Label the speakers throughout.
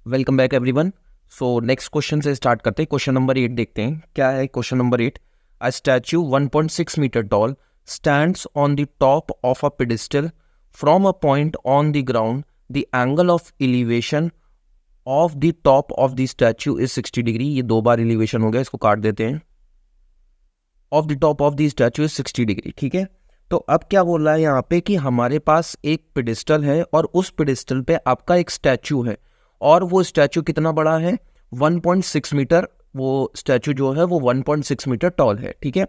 Speaker 1: Welcome back everyone. So next question से start करते हैं। क्वेश्चन नंबर 8 देखते हैं क्या है। Question number 8, a statue 1.6 metre tall stands on the top of a pedestal from a point on the ground. The angle of elevation of the top of the statue is 60 degree. ये दो बार elevation हो गया, इसको काट देते हैं। Of the top of the statue is 60 degree. ठीक है, तो अब क्या बोल रहा है यहाँ पे कि हमारे पास एक पेडिस्टल है और उस पेडिस्टल पे आपका एक स्टैच्यू है और वो स्टैच्यू कितना बड़ा है, 1.6 मीटर। वो स्टैच्यू जो है वो 1.6 मीटर टॉल है। ठीक है,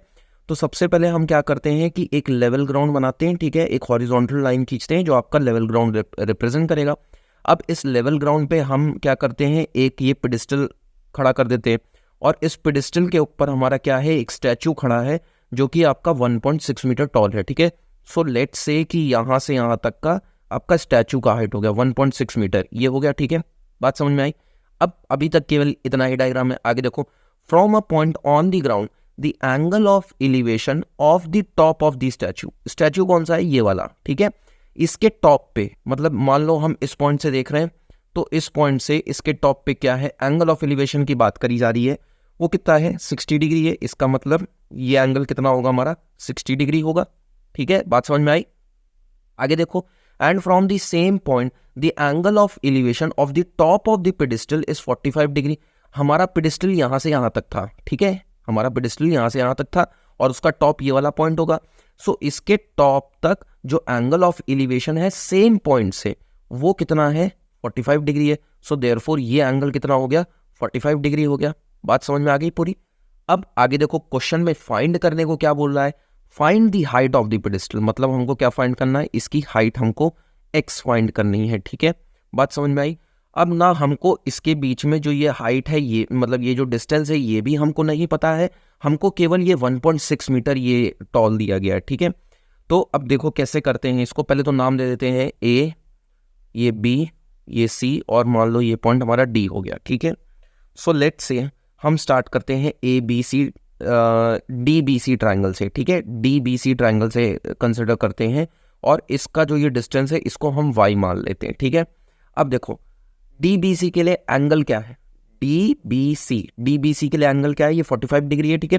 Speaker 1: तो सबसे पहले हम क्या करते हैं कि एक लेवल ग्राउंड बनाते हैं। ठीक है, एक हॉरिजॉन्टल लाइन खींचते हैं जो आपका लेवल ग्राउंड रिप्रेजेंट करेगा। अब इस लेवल ग्राउंड पे हम क्या करते हैं, एक ये पेडिस्टल खड़ा कर देते हैं और इस पेडिस्टल के ऊपर हमारा क्या है, एक स्टैच्यू खड़ा है जो कि आपका 1.6 मीटर टॉल है। ठीक है, सो लेट्स से कि यहाँ से यहाँ तक का आपका स्टैच्यू का हाइट हो गया 1.6 मीटर, ये हो गया। ठीक है, बात समझ में आई। अब अभी तक केवल इतना ही डायग्राम है। आगे देखो, from a point on the ground the angle of elevation of the top of the statue. Statue कौन सा है, ये वाला। ठीक है, इसके टॉप पे, मतलब मान लो हम इस पॉइंट से देख रहे हैं तो इस पॉइंट से इसके टॉप पे क्या है, एंगल ऑफ एलिवेशन की बात करी जा रही है। वो कितना है, 60 डिग्री है। इसका मतलब ये एंगल कितना होगा हमारा, 60 डिग्री होगा। ठीक है, बात समझ में आई। आगे देखो, and from the same point the angle of elevation of the top of the pedestal is 45 degree. हमारा पेडिस्टल यहाँ से यहाँ तक था। ठीक है, हमारा पेडिस्टल यहाँ से यहाँ तक था और उसका टॉप ये वाला पॉइंट होगा। सो इसके टॉप तक जो एंगल ऑफ एलिवेशन है सेम पॉइंट से, वो कितना है, 45 डिग्री है। सो देयरफॉर ये एंगल कितना हो गया, 45 डिग्री हो गया। बात समझ में आ गई पूरी। अब आगे देखो, क्वेश्चन में फाइंड करने को क्या बोल रहा है, find the height of the pedestal. मतलब हमको क्या फाइंड करना है, इसकी हाइट हमको x फाइंड करनी है। ठीक है, बात समझ में आई। अब ना हमको इसके बीच में जो ये हाइट है, ये मतलब ये जो डिस्टेंस है, ये भी हमको नहीं पता है। हमको केवल ये 1.6 मीटर ये टॉल दिया गया है। ठीक है, तो अब देखो कैसे करते हैं इसको। पहले तो नाम दे देते हैं a, ये b, ये c और मान लो ये पॉइंट हमारा d हो गया। ठीक है, सो लेट्स से हम स्टार्ट करते हैं डी बी सी ट्राइंगल से। ठीक है, डी बी सी ट्राइंगल से कंसिडर करते हैं और इसका जो ये डिस्टेंस है इसको हम y मान लेते हैं। ठीक है, अब देखो डी बी सी के लिए एंगल क्या है, डी बी सी के लिए एंगल क्या है, ये 45 डिग्री है। ठीक है,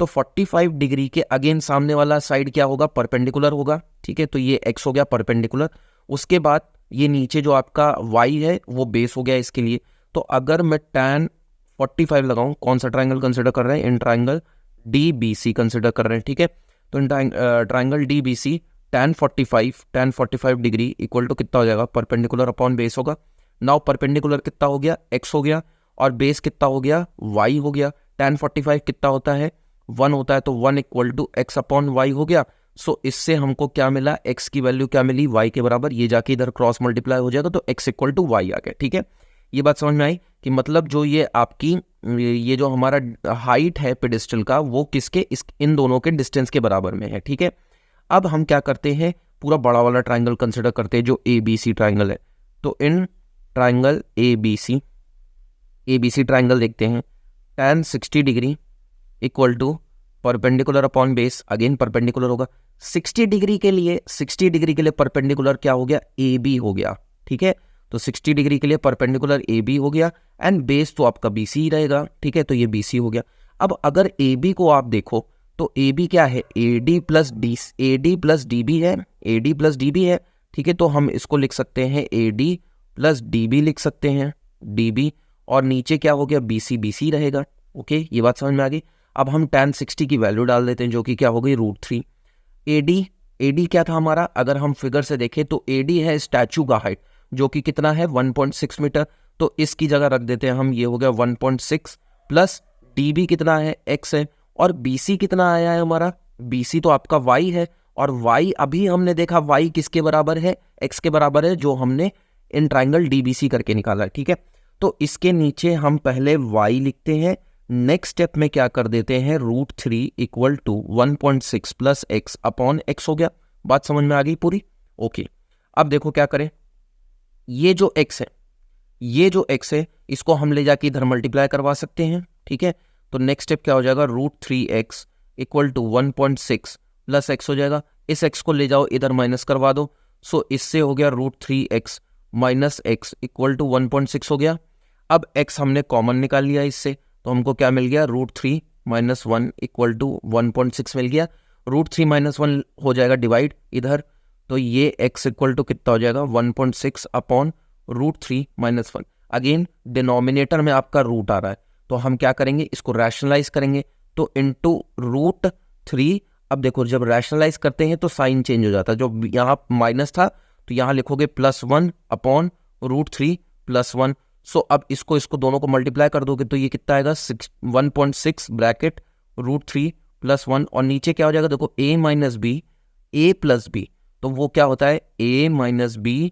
Speaker 1: तो 45 डिग्री के अगेन सामने वाला साइड क्या होगा, परपेंडिकुलर होगा। ठीक है, तो ये x हो गया परपेंडिकुलर। उसके बाद ये नीचे जो आपका y है वो बेस हो गया इसके लिए। तो अगर मैं tan 45 लगाऊं, कौन सा ट्राइंगल कंसिडर कर रहे हैं, in triangle D B C consider कर रहे हैं। ठीक है, तो in triangle D B C tan 45 degree equal to कितना हो जाएगा, परपेंडिकुलर अपॉन बेस होगा। नाउ परपेंडिकुलर कितना हो गया, x हो गया और बेस कितना हो गया, y हो गया। tan 45 कितना होता है, 1 होता है, तो 1 equal to x upon Y हो गया। सो इससे हमको क्या मिला, x की वैल्यू क्या मिली, y के बराबर। ये जाके इधर क्रॉस मल्टीप्लाई हो जाएगा तो x इक्वल टू वाई आ गया। ठीक है, ये बात समझ में आई कि मतलब जो ये आपकी ये जो हमारा हाइट है पेडिस्टल का, वो किसके, इन दोनों के डिस्टेंस के बराबर में है। ठीक है, अब हम क्या करते हैं, पूरा बड़ा वाला ट्राइंगल कंसिडर करते हैं जो ए बी सी ट्राइंगल है। तो in triangle A B C triangle देखते हैं, tan 60 degree equal to perpendicular upon base, again perpendicular होगा। 60 डिग्री के लिए परपेंडिकुलर क्या हो गया, ए बी हो गया। ठीक है, तो 60 डिग्री के लिए परपेंडिकुलर ए बी हो गया एंड बेस तो आपका बी सी ही रहेगा। ठीक है, तो ये बी सी हो गया। अब अगर ए बी को आप देखो तो ए बी क्या है, A D plus D B है। ठीक है, तो हम इसको लिख सकते हैं A D plus D B लिख सकते हैं, डी बी, और नीचे क्या हो गया, बी सी रहेगा। ओके, ये बात समझ में आ गई। अब हम tan 60 की वैल्यू डाल देते हैं जो कि क्या हो गई, √3। ए डी क्या था हमारा, अगर हम फिगर से देखें तो ए डी है स्टैचू का हाइट जो कि कितना है, 1.6 मीटर। तो इसकी जगह रख देते हैं हम, ये हो गया 1.6 प्लस डी बी कितना है, x है, और बी सी कितना आया है हमारा, बी सी तो आपका y है, और y अभी हमने देखा y किसके बराबर है, x के बराबर है, जो हमने in triangle D B C करके निकाला है। ठीक है, तो इसके नीचे हम पहले y लिखते हैं, नेक्स्ट स्टेप में क्या कर देते हैं, √3 equal to 1.6 plus x upon x हो गया। बात समझ में आ गई पूरी। ओके, अब देखो क्या करें, ये जो x है इसको हम ले जाके इधर मल्टीप्लाई करवा सकते हैं। ठीक है, तो नेक्स्ट स्टेप क्या हो जाएगा, √3x equal to 1.6 plus x हो जाएगा। इस x को ले जाओ इधर माइनस करवा दो। सो इससे हो गया √3x minus x equal to 1.6 हो गया। अब x हमने कॉमन निकाल लिया इससे, तो हमको क्या मिल गया, √3 - 1 इक्वल टू 1.6 मिल गया। √3 - 1 हो जाएगा डिवाइड इधर, तो ये x इक्वल टू कितना हो जाएगा, 1.6 अपॉन √3 - 1। अगेन डिनोमिनेटर में आपका रूट आ रहा है, तो हम क्या करेंगे, इसको रैशनलाइज करेंगे, तो इंटू √3। अब देखो जब रैशनलाइज करते हैं तो साइन चेंज हो जाता है, जो यहाँ माइनस था तो यहाँ लिखोगे +1 अपॉन √3 + 1। सो अब इसको दोनों को मल्टीप्लाई कर दोगे तो ये कितना आएगा, 1.6 ब्रैकेट √3 + 1, और नीचे क्या हो जाएगा, देखो a - b, a + b, तो वो क्या होता है a - b,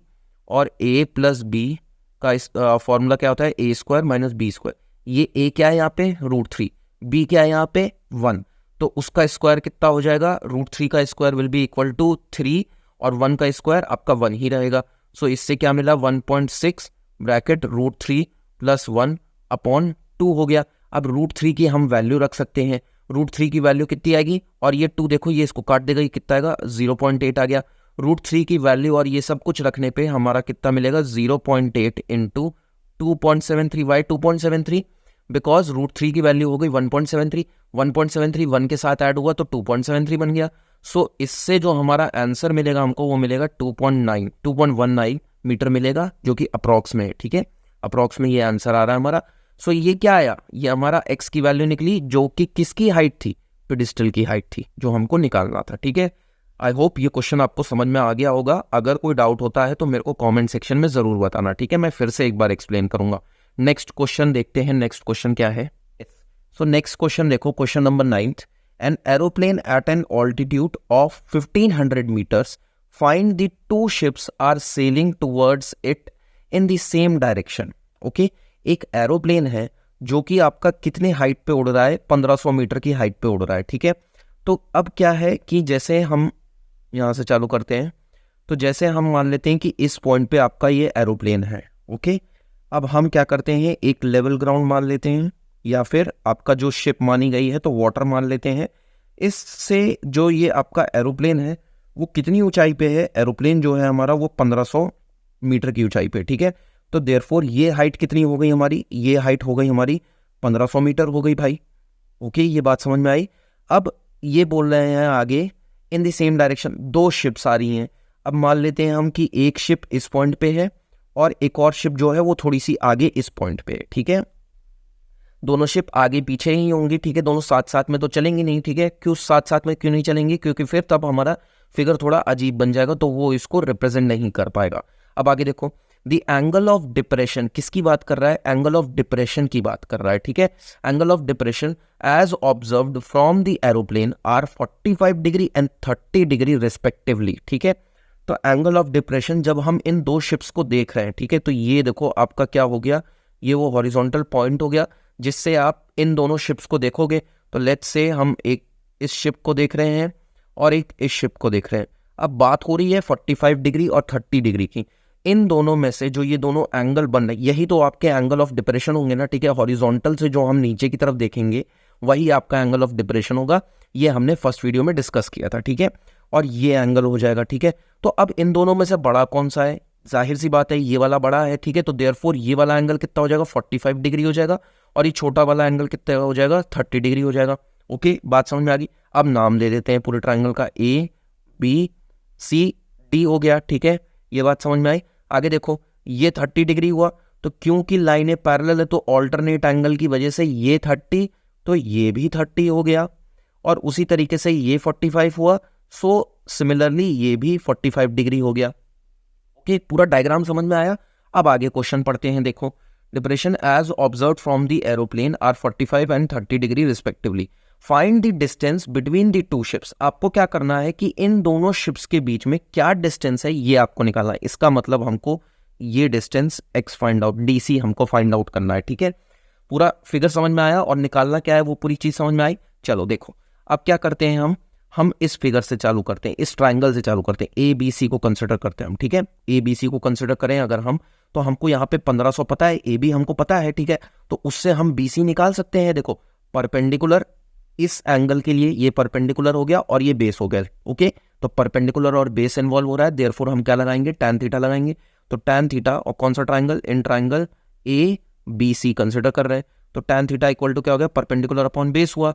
Speaker 1: और a + b का फॉर्मूला क्या होता है, a² - b²। ये a क्या है यहाँ पे, √3, b क्या है यहाँ पे 1, तो उसका स्क्वायर कितना हो जाएगा, √3 का square will be equal to 3, और 1 का स्क्वायर आपका 1 ही रहेगा। सो इससे क्या मिला, 1.6 ब्रैकेट √3 + 1 अपॉन 2 हो गया। अब √3 की हम वैल्यू रख सकते हैं, √3 की वैल्यू कितनी आएगी, और ये 2 देखो ये इसको काट देगा, ये कितना आएगा, 0.8 आ गया। √3 की वैल्यू और ये सब कुछ रखने पे हमारा कितना मिलेगा, 0.8 इंटू 2.73। वाई 2.73, बिकॉज √3 की वैल्यू हो गई 1.73, 1.73 1 के साथ ऐड हुआ तो 2.73 बन गया। सो इससे जो हमारा आंसर मिलेगा हमको, वो मिलेगा 2.19 मीटर मिलेगा, जो कि अप्रॉक्स में है, ठीक है, अप्रॉक्स में ये आंसर आ रहा है हमारा। सो ये क्या आया, ये हमारा x की वैल्यू निकली, जो कि किसकी हाइट थी, पेडिस्टल की हाइट थी, जो हमको निकालना था, ठीक है। आई होप ये क्वेश्चन आपको समझ में आ गया होगा। अगर कोई डाउट होता है तो मेरे को कमेंट सेक्शन में ज़रूर बताना, ठीक है, मैं फिर से एक बार एक्सप्लेन करूंगा। नेक्स्ट क्वेश्चन देखते हैं, नेक्स्ट क्वेश्चन क्या है। सो नेक्स्ट क्वेश्चन देखो, question number 9th, an aeroplane at an altitude of 1500 metres, find the 2 ships are sailing towards it in the same direction. Okay, एक एरोप्लेन है जो कि आपका कितने हाइट पे उड़ रहा है, 1500 मीटर की हाइट पे उड़ रहा है, ठीक है। तो अब क्या है कि जैसे हम यहाँ से चालू करते हैं, तो जैसे हम मान लेते हैं कि इस पॉइंट पे आपका ये एरोप्लेन है, ओके। अब हम क्या करते हैं, एक लेवल ग्राउंड मान लेते हैं, या फिर आपका जो शिप मानी गई है तो वाटर मान लेते हैं। इससे जो ये आपका एरोप्लेन है वो कितनी ऊंचाई पे है, एरोप्लेन जो है हमारा वो 1500 मीटर की ऊंचाई पे, ठीक है। तो देयरफॉर ये हाइट कितनी हो गई हमारी, ये हाइट हो गई हमारी 1500 मीटर हो गई भाई। ओके, ये बात समझ में आई। अब ये बोल रहे हैं आगे in the same direction, 2 ships आ रही हैं। अब मान लेते हैं हम कि एक शिप इस पॉइंट पे है और एक और शिप जो है वो थोड़ी सी आगे इस पॉइंट पे है, ठीक है। दोनों शिप आगे पीछे ही होंगी, ठीक है, दोनों साथ साथ में तो चलेंगी नहीं, ठीक है। क्यों साथ साथ में क्यों नहीं चलेंगी, क्योंकि फिर तब हमारा फिगर थोड़ा अजीब बन जाएगा, तो वो इसको रिप्रेजेंट नहीं कर पाएगा। अब आगे देखो, द एंगल ऑफ डिप्रेशन किसकी बात कर रहा है, एंगल ऑफ डिप्रेशन की बात कर रहा है, ठीक है। Angle of depression as observed from the aeroplane are 45 degree and 30 degree respectively, ठीक है। तो एंगल ऑफ डिप्रेशन जब हम इन 2 शिप्स को देख रहे हैं, ठीक है, तो ये देखो आपका क्या हो गया, ये वो हॉरिजॉन्टल पॉइंट हो गया जिससे आप इन दोनों शिप्स को देखोगे। तो लेट्स से हम एक इस शिप को देख रहे हैं और एक इस शिप को देख रहे हैं। अब बात हो रही है 45 डिग्री और 30 डिग्री की। इन दोनों में से जो ये दोनों एंगल बन रहे हैं, यही तो आपके एंगल ऑफ डिप्रेशन होंगे ना, ठीक है। हॉरिजॉन्टल से जो हम नीचे की तरफ देखेंगे वही आपका एंगल ऑफ डिप्रेशन होगा। ये हमने फर्स्ट वीडियो में डिस्कस किया था, ठीक है। और ये एंगल हो जाएगा, ठीक है। तो अब इन दोनों में से बड़ा कौन सा है, जाहिर सी बात है ये वाला बड़ा है, ठीक है। तो देयरफॉर ये वाला एंगल कितना हो जाएगा, 45 डिग्री हो जाएगा, और ये छोटा वाला एंगल कितना हो जाएगा, 30 डिग्री हो जाएगा। ओके, बात समझ में आ गई। अब नाम दे देते हैं पूरे ट्राइंगल का, ए बी सी डी हो गया, ठीक है। ये बात समझ में आई। आगे देखो, ये 30 डिग्री हुआ, तो क्योंकि लाइनें पैरेलल है तो ऑल्टरनेट एंगल की वजह से ये 30, तो ये भी 30 हो गया, और उसी तरीके से ये 45 हुआ, सो सिमिलरली ये भी 45 डिग्री हो गया। ओके, पूरा डायग्राम समझ में आया। अब आगे क्वेश्चन पढ़ते हैं, देखो, depression as observe from the aeroplane are 45 and 30 degree respectively, find the distance between the 2 ships. आपको क्या करना है कि इन दोनों शिप्स के बीच में क्या डिस्टेंस है ये आपको निकालना है। इसका मतलब हमको ये distance x find out, D हमको फाइंड आउट करना है, ठीक है। पूरा फिगर समझ में आया और निकालना क्या है वो पूरी चीज समझ में आई। चलो देखो, अब क्या करते हैं हम इस फिगर से चालू करते हैं, इस ट्राइंगल से चालू करते हैं, ए बी सी को कंसिडर करते हैं हम, ठीक है। ए बी सी को कंसिडर करें अगर हम, तो हमको यहाँ पे 1500 पता है, ए बी हमको पता है, ठीक है। तो उससे हम बी सी निकाल सकते हैं। देखो, परपेंडिकुलर इस एंगल के लिए ये परपेंडिकुलर हो गया और ये बेस हो गया, ओके। तो परपेंडिकुलर और बेस इन्वॉल्व हो रहा है, देयरफॉर हम क्या लगाएंगे, tan थीटा लगाएंगे। तो tan थीटा, और कौन सा triangle, in triangle A B C consider कर रहे हैं। तो tan थीटा इक्वल टू क्या हो गया, परपेंडिकुलर अपॉन बेस हुआ।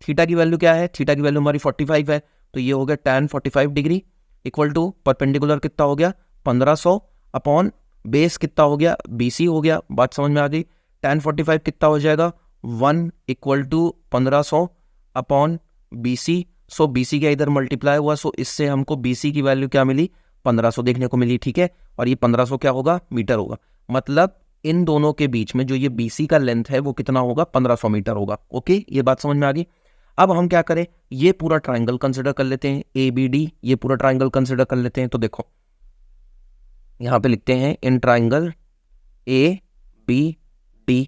Speaker 1: थीटा की वैल्यू क्या है, थीटा की वैल्यू हमारी 45 है, तो ये हो गया tan 45 degree equal to perpendicular कितना हो गया 1500 अपॉन बेस कितना हो गया BC हो गया। बात समझ में आ गई। tan 45 कितना हो जाएगा 1 equal to 1500 upon BC। So BC का इधर मल्टीप्लाई हुआ, सो इससे हमको BC की वैल्यू क्या मिली 1500 देखने को मिली, ठीक है। और ये 1500 क्या होगा, मीटर होगा। मतलब इन दोनों के बीच में जो ये BC का लेंथ है वो कितना होगा 1500 मीटर होगा। ओके, ये बात समझ में आ गई। अब हम क्या करें, ये पूरा ट्राइंगल कंसिडर कर लेते हैं ABD, ये पूरा ट्राइंगल कंसिडर कर लेते हैं। तो देखो यहां पे लिखते हैं इन ट्राइंगल ABD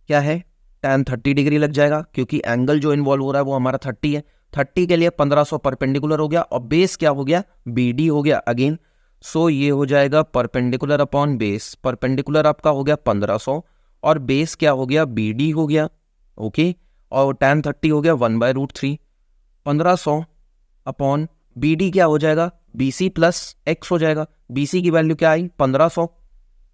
Speaker 1: क्या है tan 30 डिग्री लग जाएगा, क्योंकि एंगल जो इन्वॉल्व हो रहा है वो हमारा 30 है। 30 के लिए 1500 परपेंडिकुलर हो गया, और बेस क्या हो गया BD हो गया अगेन। सो ये हो जाएगा परपेंडिकुलर अपॉन बेस, परपेंडिकुलर आपका हो गया 1500 और बेस क्या हो गया BD हो गया। ओके, और tan 30 हो गया 1/√3, 1500 अपॉन BD क्या हो जाएगा BC प्लस x हो जाएगा। BC की वैल्यू क्या आई 1500,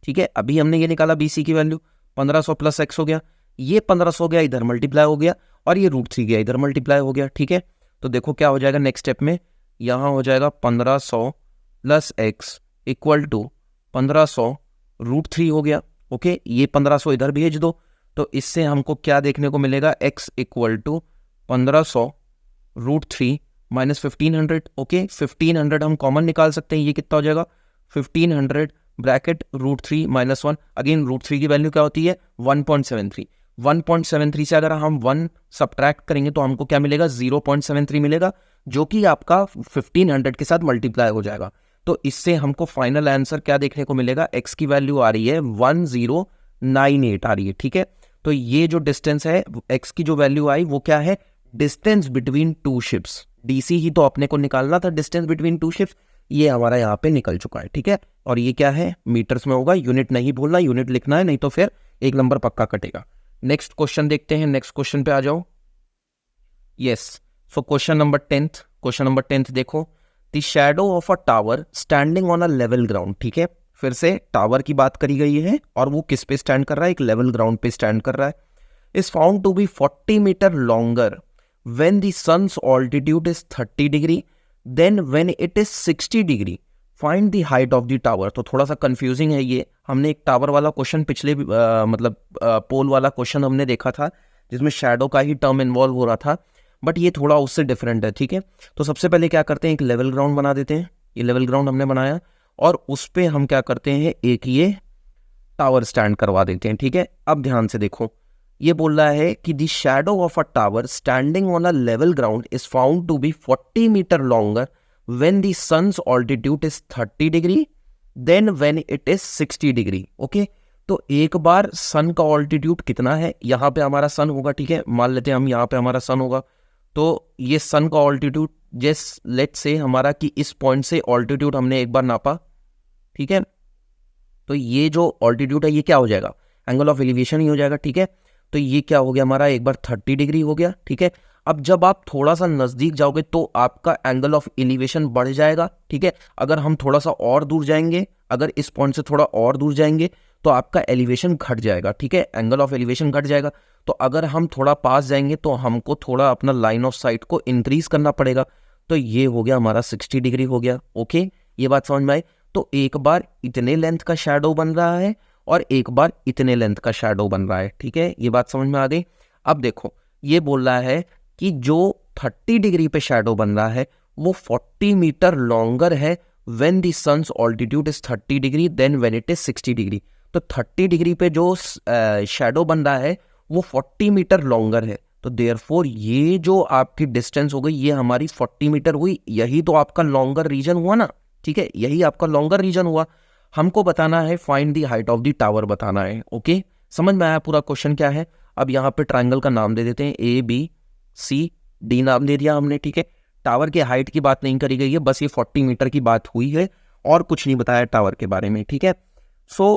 Speaker 1: ठीक है। अभी हमने ये निकाला BC की वैल्यू 1500 प्लस x हो गया, ये 1500 गया इधर मल्टीप्लाई हो गया, और ये √3 गया इधर मल्टीप्लाई हो गया, ठीक है। तो देखो क्या हो जाएगा नेक्स्ट स्टेप में, यहाँ हो जाएगा 1500 प्लस x इक्वल टू 1500 √3 हो गया। ओके, ये 1500 इधर भेज दो, तो इससे हमको क्या देखने को मिलेगा x equal to 1500 √3 minus 1500। Okay, 1500 हम कॉमन निकाल सकते हैं, ये कितना हो जाएगा 1500 ब्रैकेट √3 माइनस 1। अगेन √3 की वैल्यू क्या होती है 1.73। 1.73 से अगर हम 1 सब्ट्रैक्ट करेंगे तो हमको क्या मिलेगा 0.73 मिलेगा, जो कि आपका 1500 के साथ मल्टीप्लाई हो जाएगा। तो इससे हमको फाइनल आंसर क्या देखने को मिलेगा, x की वैल्यू आ रही है 1098 आ रही है, ठीक है। तो ये जो डिस्टेंस है x की जो वैल्यू आई वो क्या है, distance between two ships. DC ही तो अपने को निकालना था, डिस्टेंस बिटवीन टू शिप्स, ये हमारा यहाँ पे निकल चुका है, ठीक है। और ये क्या है मीटर्स में होगा, यूनिट नहीं भूलना, यूनिट लिखना है, नहीं तो फिर एक नंबर पक्का कटेगा। नेक्स्ट क्वेश्चन देखते हैं, नेक्स्ट क्वेश्चन पे आ जाओ। Yes, so question number 10th, question number 10th देखो, the shadow of a tower standing on a level ground, ठीक है। फिर से टावर की बात करी गई है, और वो किस पे स्टैंड कर रहा है, एक लेवल ग्राउंड पे स्टैंड कर रहा है। Is found to be 40 metre longer when the sun's altitude is 30 degree, then when it is 60 degree, find the height of the tower। तो थोड़ा सा कंफ्यूजिंग है ये, हमने एक टावर वाला क्वेश्चन पिछले मतलब पोल वाला क्वेश्चन हमने देखा था जिसमें शैडो का ही टर्म इन्वॉल्व हो रहा था, बट ये थोड़ा उससे डिफरेंट है, ठीक है। तो सबसे पहले क्या करते हैं, एक लेवल ग्राउंड बना देते हैं। ये लेवल ग्राउंड हमने बनाया, और उस पर हम क्या करते हैं, एक ये टावर स्टैंड करवा देते हैं, ठीक है। अब ध्यान से देखो, ये बोल रहा है कि the shadow of a tower standing on a level ground is found to be 40 metre longer when the sun's altitude is 30 degree then when it is 60 degree. Okay, तो एक बार सन का ऑल्टीट्यूड कितना है, यहाँ पे हमारा सन होगा, ठीक है, मान लेते हैं हम यहाँ पे हमारा सन होगा। तो ये सन का ऑल्टीट्यूड जैस लेट्स से हमारा कि इस पॉइंट से ऑल्टीट्यूड हमने एक बार नापा, ठीक है। तो ये जो ऑल्टीट्यूड है ये क्या हो जाएगा, एंगल ऑफ एलिवेशन ही हो जाएगा, ठीक है। तो ये क्या हो गया हमारा, एक बार 30 डिग्री हो गया, ठीक है। अब जब आप थोड़ा सा नजदीक जाओगे तो आपका एंगल ऑफ एलिवेशन बढ़ जाएगा, ठीक है। अगर हम थोड़ा सा और दूर जाएंगे, अगर इस पॉइंट से थोड़ा और दूर जाएंगे तो आपका एलिवेशन घट जाएगा, ठीक है, एंगल ऑफ एलिवेशन घट जाएगा। तो अगर हम थोड़ा पास जाएंगे तो हमको थोड़ा अपना लाइन ऑफ साइट को इंक्रीज करना पड़ेगा। तो ये हो गया हमारा 60 डिग्री हो गया। ओके, ये बात समझ में आई। तो एक बार इतने लेंथ का शैडो बन रहा है और एक बार इतने लेंथ का शैडो बन रहा है, ठीक है, ये बात समझ में आ गई। अब देखो ये बोल रहा है कि जो 30 डिग्री पे शैडो बन रहा है वो 40 मीटर लॉन्गर है when the sun's altitude is 30 degree then when it is 60 degree. तो 30 डिग्री पे जो शैडो बन रहा है वो 40 मीटर लॉन्गर है। तो देयरफॉर ये जो आपकी डिस्टेंस हो गई ये हमारी 40 मीटर हुई, यही तो आपका लॉन्गर रीजन हुआ ना, ठीक है, यही आपका लॉन्गर रीजन हुआ। हमको बताना है find the height of the tower बताना है। ओके, समझ में आया पूरा क्वेश्चन क्या है। अब यहाँ पे ट्राइंगल का नाम दे देते हैं ABCD नाम दे दिया हमने, ठीक है। टावर के हाइट की बात नहीं करी गई है, बस ये 40 मीटर की बात हुई है और कुछ नहीं बताया टावर के बारे में, ठीक है। सो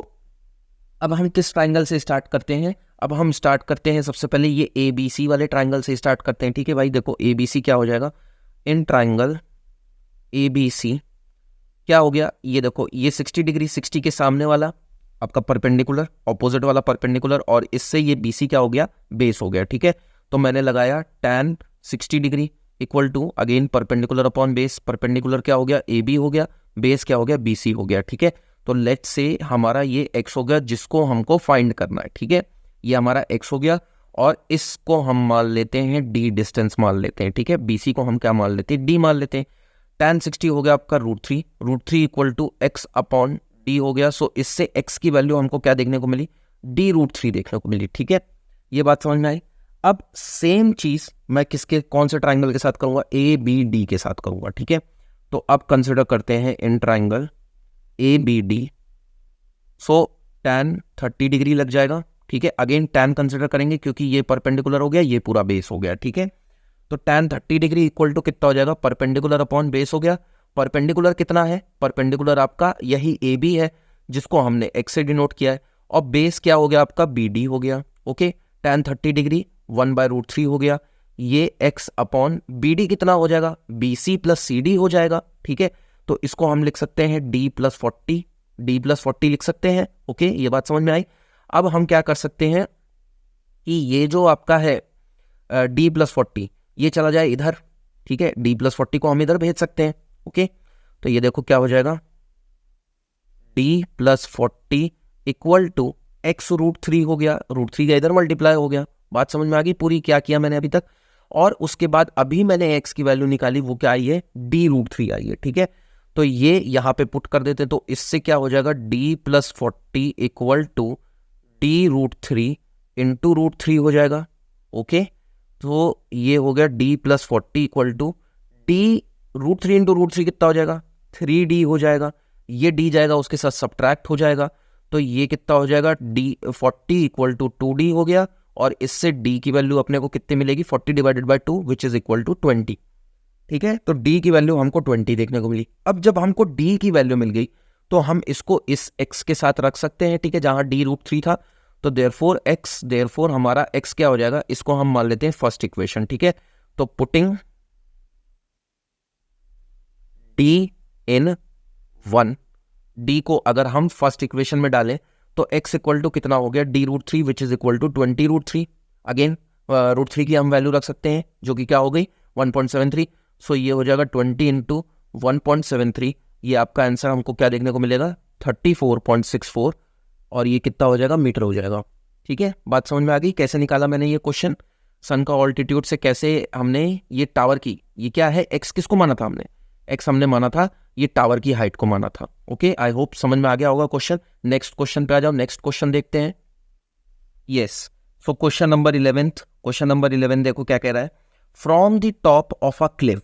Speaker 1: अब हम किस ट्राइंगल से स्टार्ट करते हैं, अब हम स्टार्ट करते हैं सबसे पहले ये ABC वाले ट्राइंगल से स्टार्ट करते हैं, ठीक है भाई। देखो ABC क्या हो जाएगा, इन ट्राइंगल ABC क्या हो गया, ये देखो ये 60 डिग्री, 60 के सामने वाला आपका परपेंडिकुलर, ऑपोजिट वाला परपेंडिकुलर, और इससे ये BC क्या हो गया, बेस हो गया, ठीक है। तो मैंने लगाया tan 60 degree equal to again perpendicular upon base, perpendicular क्या हो गया, AB हो गया, बेस क्या हो गया, BC हो गया, ठीक है। तो लेट्स से हमारा ये x हो गया जिसको हमको फाइंड करना है, ठीक है। ये हमारा x हो गया और इसको हम मान लेते हैं d डिस्टेंस मान लेते हैं, ठीक है। BC को हम क्या मान लेते हैं, d मान लेते हैं। tan 60 हो गया आपका √3 equal to x upon d हो गया। सो इससे x की वैल्यू हमको क्या देखने को मिली, d√3 देखने को मिली, ठीक है। ये बात समझ में आई। अब सेम चीज मैं किसके, कौन से ट्राइंगल के साथ करूंगा, ABD के साथ करूंगा, ठीक है। तो अब कंसिडर करते हैं in triangle ABD। So tan 30 degree लग जाएगा, ठीक है। अगेन tan कंसिडर करेंगे क्योंकि ये परपेंडिकुलर हो गया, ये पूरा बेस हो गया, ठीक है। तो tan 30 डिग्री इक्वल टू कितना हो जाएगा, परपेंडिकुलर अपॉन बेस हो गया। परपेंडिकुलर कितना है, परपेंडिकुलर आपका यही AB है जिसको हमने x से डिनोट किया है, और बेस क्या हो गया आपका, BD हो गया, ओके। tan 30 डिग्री 1/√3 हो गया, ये x अपॉन BD कितना हो जाएगा, BC प्लस CD हो जाएगा, ठीक है। तो इसको हम लिख सकते हैं D+40 लिख सकते हैं, ओके। ये बात समझ में आई। अब हम क्या कर सकते हैं कि ये जो आपका है D+40 ये चला जाए इधर, ठीक है। D+40 को हम इधर भेज सकते हैं, ओके। तो ये देखो क्या हो जाएगा, D+40 इक्वल टू x√3 हो गया, √3 का इधर मल्टीप्लाई हो गया। बात समझ में आ गई पूरी, क्या किया मैंने अभी तक। और उसके बाद अभी मैंने x की वैल्यू निकाली, वो क्या आई है, D√3 आई है, ठीक है। तो ये यहाँ पे पुट कर देते, तो इससे क्या हो जाएगा, D+40 equal to D√3 into √3 हो जाएगा, ओके। तो ये हो गया D+40 equal to D√3 into √3 कितना हो जाएगा, 3D हो जाएगा। ये D जाएगा उसके साथ सब्ट्रैक्ट हो जाएगा, तो ये कितना हो जाएगा, D40 इक्वल टू 2D हो गया। और इससे D की वैल्यू अपने को कितनी मिलेगी, 40 divided by 2 which is equal to 20, ठीक है। तो D की वैल्यू हमको 20 देखने को मिली। अब जब हमको D की वैल्यू मिल गई तो हम इसको इस x के साथ रख सकते हैं, ठीक है, जहां D√3 था। तो देयरफॉर हमारा x क्या हो जाएगा, इसको हम मान लेते हैं फर्स्ट इक्वेशन, ठीक है। तो पुटिंग D इन 1, D को अगर हम फर्स्ट इक्वेशन में डालें तो x इक्वल टू कितना हो गया, D√3 which is equal to 20√3। Again √3 की हम वैल्यू रख सकते हैं जो कि क्या हो गई, 1.73। सो ये हो जाएगा 20 इंटू 1.73। ये आपका आंसर हमको क्या देखने को मिलेगा, 34.64, और ये कितना हो जाएगा, मीटर हो जाएगा, ठीक है। बात समझ में आ गई कैसे निकाला मैंने ये क्वेश्चन, सन का ऑल्टीट्यूड से कैसे हमने ये टावर की, ये क्या है, x किसको माना था हमने, x हमने माना था ये टावर की हाइट को माना था, ओके। आई होप समझ में आ गया होगा क्वेश्चन। नेक्स्ट क्वेश्चन पे आ जाओ, नेक्स्ट क्वेश्चन देखते हैं। यस, सो क्वेश्चन नंबर 11 देखो क्या कह रहा है, from the top of a cliff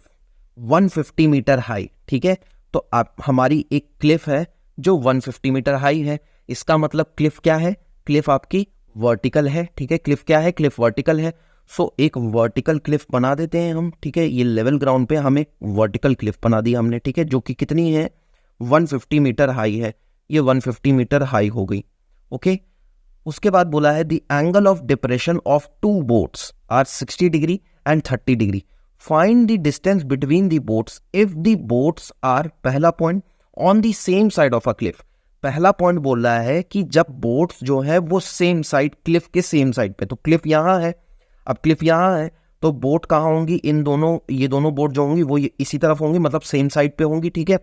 Speaker 1: 150 metre high, ठीक है। तो आप हमारी एक क्लिफ है जो 150 मीटर हाई है, इसका मतलब क्लिफ क्या है, क्लिफ आपकी वर्टिकल है, ठीक है। क्लिफ क्या है, क्लिफ वर्टिकल है। सो एक वर्टिकल क्लिफ बना देते हैं हम, ठीक है। ये लेवल ग्राउंड पे हमें वर्टिकल क्लिफ बना दी हमने, ठीक है, जो कि कितनी है, 150 मीटर हाई है। ये 150 मीटर हाई हो गई, ओके। उसके बाद बोला है the angle of depression of two boats are 60 degree and 30 degree, find the distance between the boats if the boats are, पहला point, on the same side of a cliff. पहला point बोल रहा है कि जब बोट्स जो है वो सेम साइड, क्लिफ के सेम साइड पे, तो क्लिफ यहाँ है, अब क्लिफ यहाँ है तो बोट कहाँ होंगी, इन दोनों, ये दोनों बोट जो होंगी वो इसी तरफ होंगी, मतलब सेम साइड पे होंगी, ठीक है।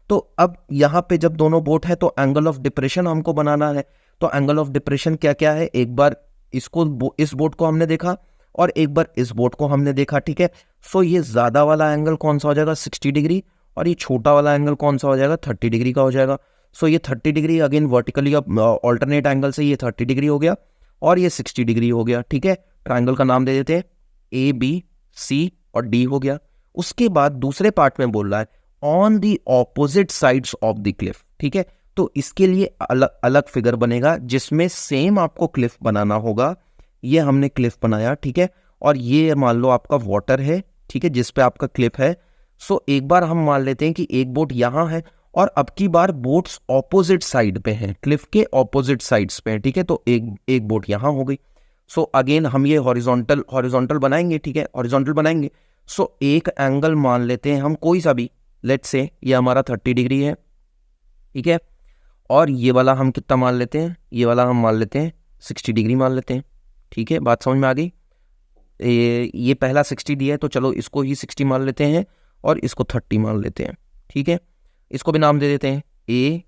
Speaker 1: तो अब यहाँ पे जब दोनों बोट है तो एंगल ऑफ डिप्रेशन हमको बनाना है। तो एंगल ऑफ डिप्रेशन क्या क्या है, एक बार इसको, इस बोट को हमने देखा और एक बार इस बोट को हमने देखा, ठीक है। सो ये ज्यादा वाला एंगल कौन सा हो जाएगा, 60 डिग्री, और ये छोटा वाला एंगल कौन सा हो जाएगा, 30 डिग्री का हो जाएगा। सो ये 30 degree again vertically alternate angle से ये 30 डिग्री हो गया और ये 60 डिग्री हो गया, ठीक है। ट्राइंगल का नाम दे देते हैं ABC और D हो गया। उसके बाद दूसरे पार्ट में बोल रहा है on the opposite sides of the Cliff, ठीक है। तो इसके लिए अलग अलग फिगर बनेगा जिसमें सेम आपको क्लिफ बनाना होगा। ये हमने क्लिफ बनाया, ठीक है, और ये मान लो आपका वाटर है, ठीक है, जिस पे आपका क्लिफ है। सो एक बार हम मान लेते हैं कि एक बोट यहाँ है और अब की बार बोट्स ऑपोजिट साइड पे हैं, क्लिफ के ऑपोजिट साइड्स पे हैं, ठीक है। तो एक बोट यहाँ हो गई। सो अगेन हम ये हॉरिजॉन्टल बनाएंगे, ठीक है, हॉरिजॉन्टल बनाएंगे। सो एक एंगल मान लेते हैं हम कोई सा भी, लेट्स से ये हमारा 30 डिग्री है, ठीक है। और ये वाला हम कितना मान लेते हैं, ये वाला हम मान लेते हैं 60 डिग्री मान लेते हैं। ठीक है, बात समझ में आ गई। ये पहला 60 दिया है तो चलो इसको ही 60 मान लेते हैं और इसको 30 मान लेते हैं। ठीक है, इसको भी नाम दे देते हैं A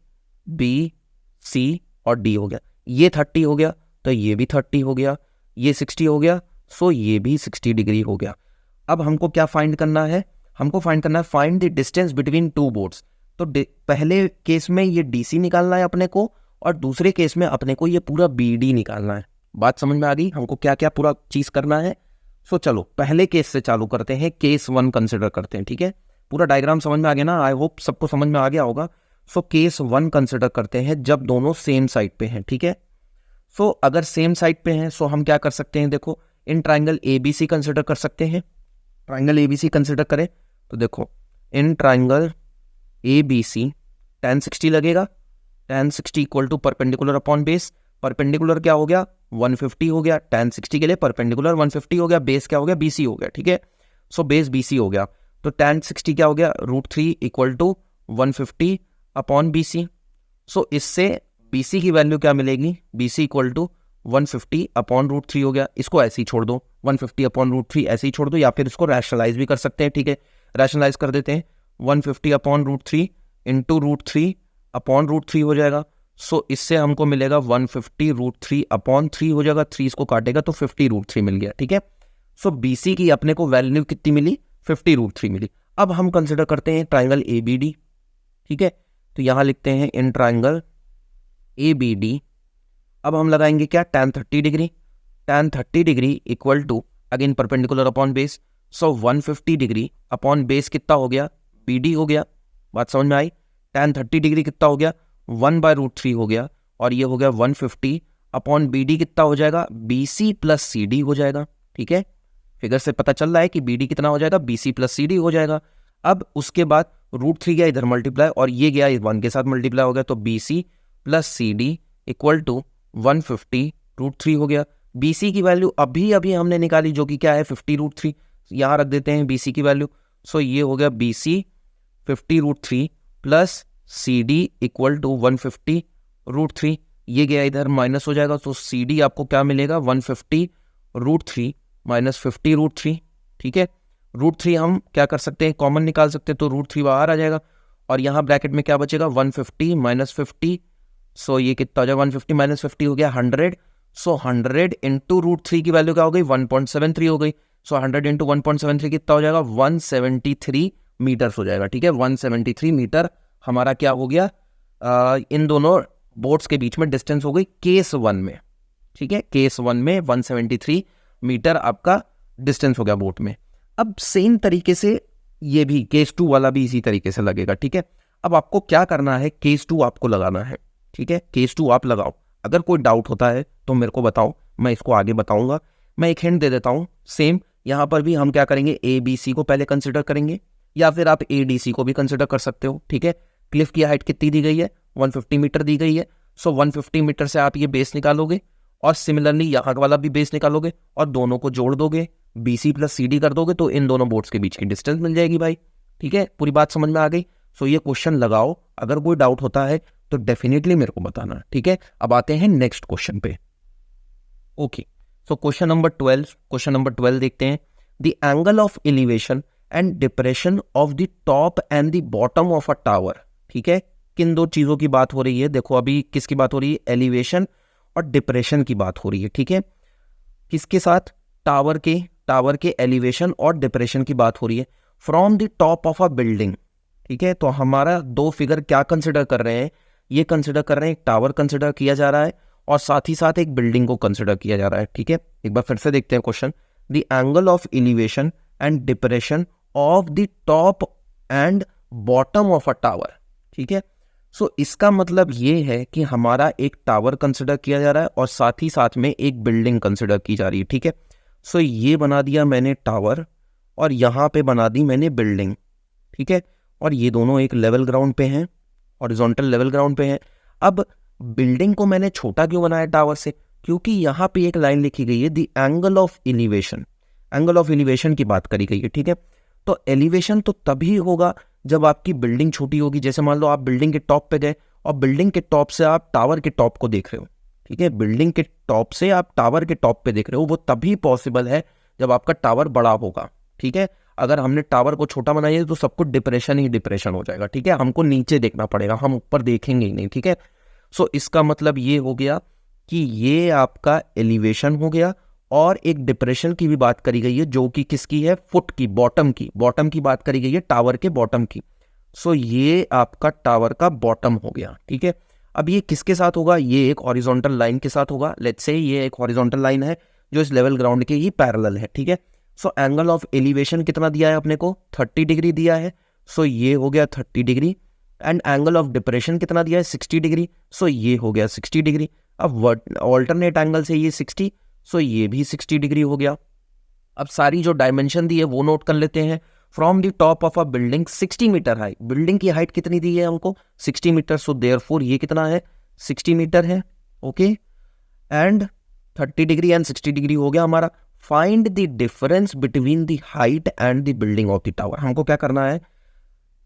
Speaker 1: B C और D हो गया। ये 30 हो गया तो ये भी 30 हो गया, ये 60 हो गया, सो ये भी 60 डिग्री हो गया। अब हमको क्या फाइंड करना है, हमको फाइंड करना है find the distance between two boards. तो पहले केस में ये DC निकालना है अपने को और दूसरे केस में अपने को ये पूरा BD निकालना है। बात समझ में आ गई, हमको क्या क्या पूरा चीज़ करना है। सो चलो पहले केस से चालू करते हैं, केस 1 कंसिडर करते हैं। ठीक है, पूरा डायग्राम समझ में आ गया ना, आई होप सबको समझ में आ गया होगा। सो केस 1 कंसिडर करते हैं जब दोनों सेम साइड पे हैं। ठीक है, सो अगर सेम साइड पे हैं सो हम क्या कर सकते हैं, देखो इन ट्राइंगल ABC कंसिडर कर सकते हैं। ट्राइंगल ABC कंसिडर करें तो देखो इन ट्राइंगल ABC tan 60 लगेगा। tan 60 equal to perpendicular upon base. Perpendicular क्या हो गया 150 हो गया, tan 60 के लिए परपेंडिकुलर 150 हो गया, बेस क्या हो गया BC हो गया। ठीक है, सो बेस BC हो गया तो tan 60 क्या हो गया √3 इक्वल टू 150 अपॉन BC। सो इससे BC की वैल्यू क्या मिलेगी, BC इक्वल टू 150 अपॉन √3 हो गया। इसको ऐसे ही छोड़ दो, 150 अपॉन √3 ऐसे ही छोड़ दो, या फिर इसको रैशनलाइज भी कर सकते हैं। ठीक है, रैशनलाइज कर देते हैं, 150 अपॉन √3 इंटू √3 अपॉन √3 हो जाएगा। सो इससे हमको मिलेगा 150 √3 अपॉन 3 हो जाएगा, 3 इसको काटेगा तो 50 √3 मिल गया। ठीक है, सो BC की अपने को वैल्यू कितनी मिली 50 √3 मिली। अब हम कंसिडर करते हैं ट्राइंगल ABD। ठीक है, तो यहाँ लिखते हैं इन ट्राइंगल ABD। अब हम लगाएंगे क्या tan 30 degree. tan 30 degree equal to again perpendicular upon base, so 150 degree upon base कितना हो गया BD हो गया। बात समझ में आई, tan 30 डिग्री कितना हो गया 1/√3 हो गया और ये हो गया 150 अपॉन BD कितना हो जाएगा BC प्लस CD हो जाएगा। ठीक है, फिगर से पता चल रहा है कि BD कितना हो जाएगा BC प्लस CD हो जाएगा। अब उसके बाद √3 गया इधर मल्टीप्लाई और ये गया 1 के साथ मल्टीप्लाई हो गया तो BC plus CD equal to 150 √3 हो गया। BC की वैल्यू अभी अभी हमने निकाली जो कि क्या है 50 √3, यहाँ रख देते हैं BC की वैल्यू। सो ये हो गया BC 50 √3 plus CD equal to 150 √3, ये गया इधर माइनस हो जाएगा तो CD आपको क्या मिलेगा 150 √3 माइनस 50 √3। ठीक है, √3 हम क्या कर सकते हैं कॉमन निकाल सकते हैं तो √3 बाहर आ जाएगा और यहाँ ब्रैकेट में क्या बचेगा 150 माइनस 50। सो ये कितना हो जाएगा 150 माइनस 50 हो गया 100। सो 100 इंटू √3 की वैल्यू क्या हो गई 1.73 हो गई। सो 100 इंटू 1.73 कितना हो जाएगा 173 मीटर्स हो जाएगा। ठीक है, 173 मीटर हमारा क्या हो गया इन दोनों बोट्स के बीच में डिस्टेंस हो गई केस 1 में। ठीक है, केस 1 में 173 मीटर आपका डिस्टेंस हो गया बोट में। अब सेम तरीके से ये भी केस 2 वाला भी इसी तरीके से लगेगा। ठीक है, अब आपको क्या करना है केस 2 आपको लगाना है। ठीक है, केस 2 आप लगाओ, अगर कोई डाउट होता है तो मेरे को बताओ, मैं इसको आगे बताऊंगा। मैं एक हिंट दे देता हूँ, सेम यहाँ पर भी हम क्या करेंगे ABC को पहले कंसिडर करेंगे या फिर आप ADC को भी कंसिडर कर सकते हो। ठीक है, क्लिफ की हाइट कितनी दी गई है 150 मीटर दी गई है। सो 150 मीटर से आप ये बेस निकालोगे और सिमिलरली यहाँ वाला भी बेस निकालोगे और दोनों को जोड़ दोगे BC प्लस CD कर दोगे तो इन दोनों बोट्स के बीच की डिस्टेंस मिल जाएगी भाई। ठीक है, पूरी बात समझ में आ गई। सो ये क्वेश्चन लगाओ, अगर कोई डाउट होता है तो डेफिनेटली मेरे को बताना। ठीक है, अब आते हैं नेक्स्ट क्वेश्चन पे। ओके, सो क्वेश्चन नंबर 12 देखते हैं। The angle of elevation and depression of the top and the bottom of a tower. ठीक है, किन दो चीजों की बात हो रही है, देखो अभी किसकी बात हो रही है एलिवेशन और डिप्रेशन की बात हो रही है। ठीक है, किसके साथ टावर के एलिवेशन और डिप्रेशन की बात हो रही है from the top of a building. ठीक है, तो हमारा दो फिगर क्या कंसिडर कर रहे हैं, ये कंसिडर कर रहे हैं एक टावर कंसिडर किया जा रहा है और साथ ही साथ एक बिल्डिंग को कंसिडर किया जा रहा है। ठीक है, एक बार फिर से देखते हैं question. The angle of elevation and depression of the top and bottom of a tower. ठीक है, सो इसका मतलब ये है कि हमारा एक टावर कंसिडर किया जा रहा है और साथ ही साथ में एक बिल्डिंग कंसिडर की जा रही है। ठीक है, सो ये बना दिया मैंने टावर और यहाँ पे बना दी मैंने बिल्डिंग। ठीक है, और ये दोनों एक लेवल ग्राउंड पे हैं, हॉरिजॉन्टल लेवल ग्राउंड पे हैं। अब बिल्डिंग को मैंने छोटा क्यों बनाया टावर से, क्योंकि यहाँ पे एक लाइन लिखी गई है the angle of elevation, angle of elevation की बात करी गई है। ठीक है, तो एलिवेशन तो तभी होगा जब आपकी बिल्डिंग छोटी होगी। जैसे मान लो आप बिल्डिंग के टॉप पे गए और बिल्डिंग के टॉप से आप टावर के टॉप को देख रहे हो, ठीक है, बिल्डिंग के टॉप से आप टावर के टॉप पे देख रहे हो, वो तभी पॉसिबल है जब आपका टावर बड़ा होगा, ठीक है। अगर हमने टावर को छोटा बनाया तो सब कुछ डिप्रेशन ही डिप्रेशन हो जाएगा, ठीक है, हमको नीचे देखना पड़ेगा, हम ऊपर देखेंगे ही नहीं, ठीक है। सो इसका मतलब ये हो गया कि ये आपका एलिवेशन हो गया, और एक डिप्रेशन की भी बात करी गई है जो कि किसकी है, फुट की, बॉटम की बात करी गई है, टावर के बॉटम की। सो ये आपका टावर का बॉटम हो गया, ठीक है। अब ये किसके साथ होगा, ये एक हॉरिजॉन्टल लाइन के साथ होगा। लेट्स से ये एक हॉरिजॉन्टल लाइन है जो इस लेवल ग्राउंड के ही पैरेलल है, ठीक है। सो एंगल ऑफ एलिवेशन कितना दिया है अपने को, 30 डिग्री दिया है। सो ये हो गया 30 degree. And angle of depression कितना दिया है, 60 डिग्री। सो ये हो गया 60 डिग्री। अब ऑल्टरनेट एंगल से ये 60, सो ये भी 60 डिग्री हो गया। अब सारी जो डायमेंशन दी है वो नोट कर लेते हैं। From the top of a building 60 metre high, building की हाइट कितनी दी है हमको, 60 मीटर। सो देयरफॉर ये कितना है, 60 मीटर है, okay. And 30 degree and 60 degree हो गया हमारा। Find the difference between the height and the building of the tower. हमको क्या करना है,